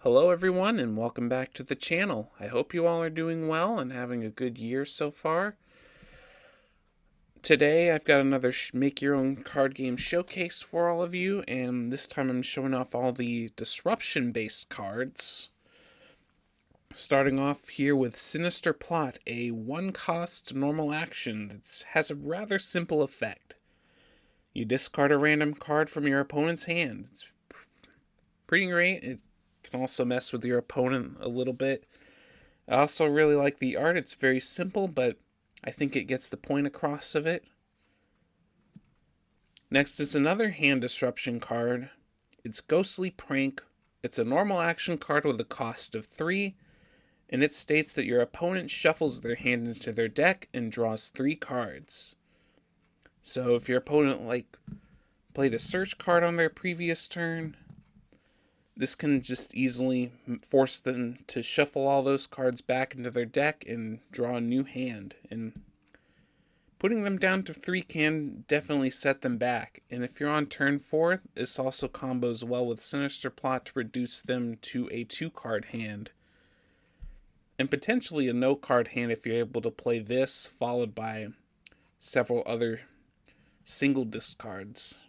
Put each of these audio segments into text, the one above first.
Hello everyone and welcome back to the channel. I hope you all are doing well and having a good year so far. Today I've got another make your own card game showcase for all of you, and this time I'm showing off all the disruption based cards. Starting off here with Sinister Plot, a one cost normal action that has a rather simple effect. You discard a random card from your opponent's hand. It's pretty great. It can also mess with your opponent a little bit. I also really like the art. It's very simple, but I think it gets the point across of it. Next is another hand disruption card. It's Ghostly Prank. It's a normal action card with a cost of 3, and it states that your opponent shuffles their hand into their deck and draws 3 cards. So if your opponent played a search card on their previous turn, this can just easily force them to shuffle all those cards back into their deck and draw a new hand. And putting them down to 3 can definitely set them back. And if you're on turn 4, this also combos well with Sinister Plot to reduce them to a 2-card hand. And potentially a no-card hand if you're able to play this, followed by several other single discards.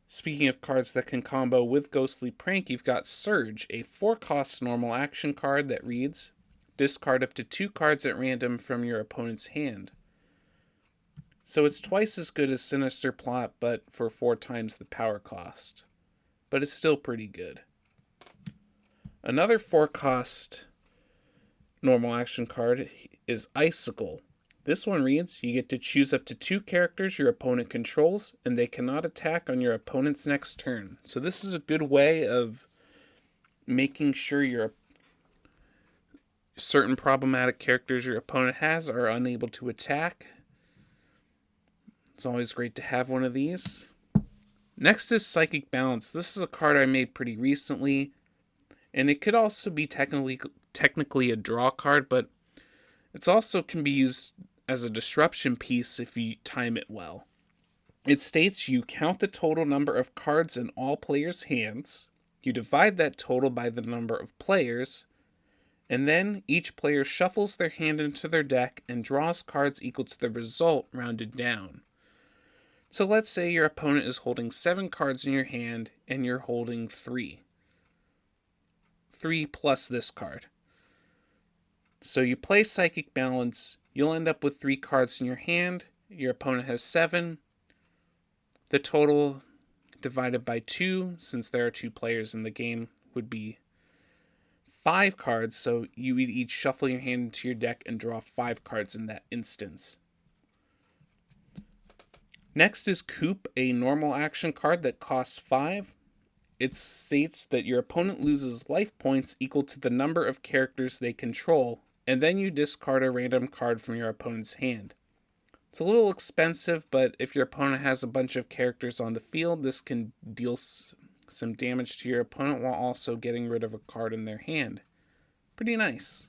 Speaking of cards that can combo with Ghostly Prank, you've got Surge, a 4-cost normal action card that reads, discard up to 2 cards at random from your opponent's hand. So it's twice as good as Sinister Plot, but for 4 times the power cost. But it's still pretty good. Another 4-cost normal action card is Icicle. This one reads, you get to choose up to 2 characters your opponent controls, and they cannot attack on your opponent's next turn. So this is a good way of making sure your certain problematic characters your opponent has are unable to attack. It's always great to have one of these. Next is Psychic Balance. This is a card I made pretty recently, and it could also be technically a draw card, but it also can be used as a disruption piece if you time it well. It states you count the total number of cards in all players' hands, you divide that total by the number of players, and then each player shuffles their hand into their deck and draws cards equal to the result rounded down. So let's say your opponent is holding 7 cards in your hand and you're holding 3. 3 plus this card. So you play Psychic Balance, you'll end up with 3 cards in your hand, your opponent has 7. The total divided by 2, since there are 2 players in the game, would be 5 cards, so you would each shuffle your hand into your deck and draw 5 cards in that instance. Next is Coop, a normal action card that costs 5. It states that your opponent loses life points equal to the number of characters they control, and then you discard a random card from your opponent's hand. It's a little expensive, but if your opponent has a bunch of characters on the field, this can deal some damage to your opponent while also getting rid of a card in their hand. Pretty nice.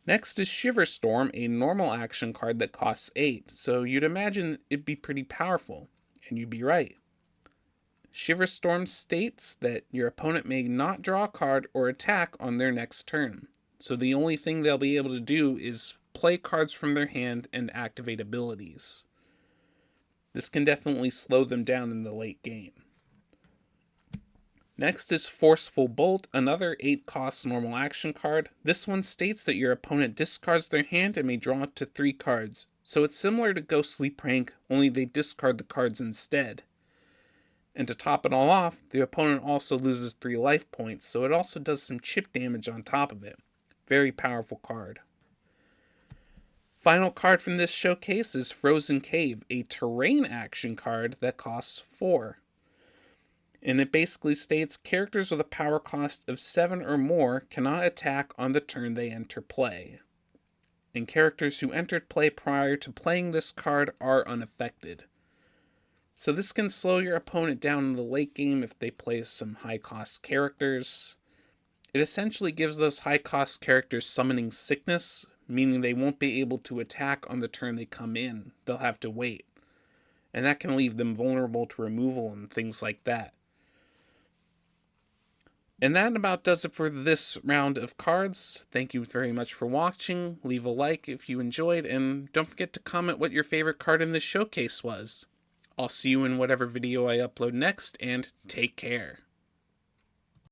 Next is Shiverstorm, a normal action card that costs 8, so you'd imagine it'd be pretty powerful, and you'd be right. Shiverstorm states that your opponent may not draw a card or attack on their next turn. So the only thing they'll be able to do is play cards from their hand and activate abilities. This can definitely slow them down in the late game. Next is Forceful Bolt, another 8-cost normal action card. This one states that your opponent discards their hand and may draw up to 3 cards. So it's similar to Ghostly Prank, only they discard the cards instead. And to top it all off, the opponent also loses 3 life points, so it also does some chip damage on top of it. Very powerful card. Final card from this showcase is Frozen Cave, a terrain action card that costs 4. And it basically states characters with a power cost of 7 or more cannot attack on the turn they enter play. And characters who entered play prior to playing this card are unaffected. So this can slow your opponent down in the late game if they play some high-cost characters. It essentially gives those high-cost characters summoning sickness, meaning they won't be able to attack on the turn they come in. They'll have to wait. And that can leave them vulnerable to removal and things like that. And that about does it for this round of cards. Thank you very much for watching. Leave a like if you enjoyed, and don't forget to comment what your favorite card in this showcase was. I'll see you in whatever video I upload next, and take care.